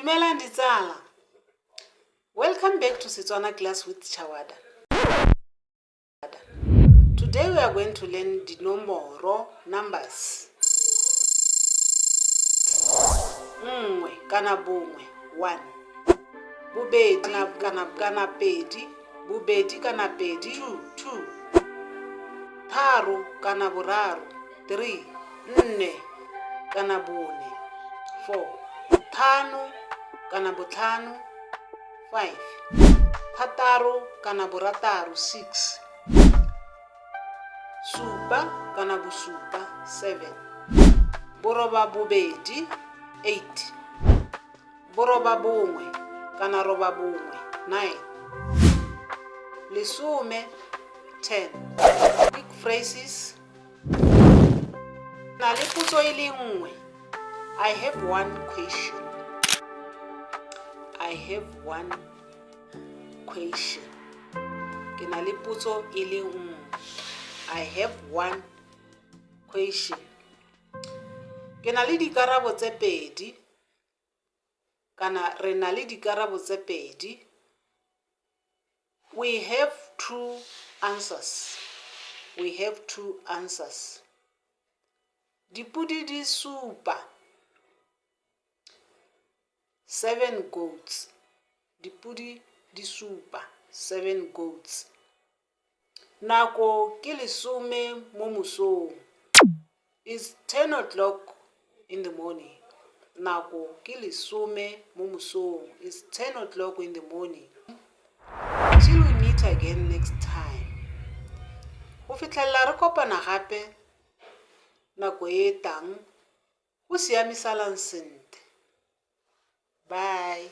Dumela nditsala. Welcome back to Setswana Class with Chawada. Today we are going to learn dinomoro numbers. Nngwe kana bongwe 1. Bobedi kana pedi, bobedi kana pedi 2. Tharo kana boraro 3. Nne kana bone 4. Thano kana botlhano 5. Thataro kana borataro 6. Supa kana bosupa 7. Boroba bobedi 8. Boroba bongwe kana roba bongwe 9. Lesome 10. Big phrases. Na le potso e le nngwe. I have one question. I have one question. Ke na le potso e le nngwe. I have one question. Ke na le dikarabo tse pedi. Kana re na le dikarabo tse pedi. We have two answers. We have two answers. Dipudi di supa. 7 goats. Dipudi di supa. 7 goats. Nako ke lesome mo mosong. It's 10 o'clock in the morning. Nako ke lesome mo mosong. It's 10 o'clock in the morning. Till we meet again next time. Go fitlhella re kopana gape nako e tang go siamisalang sentle. Bye.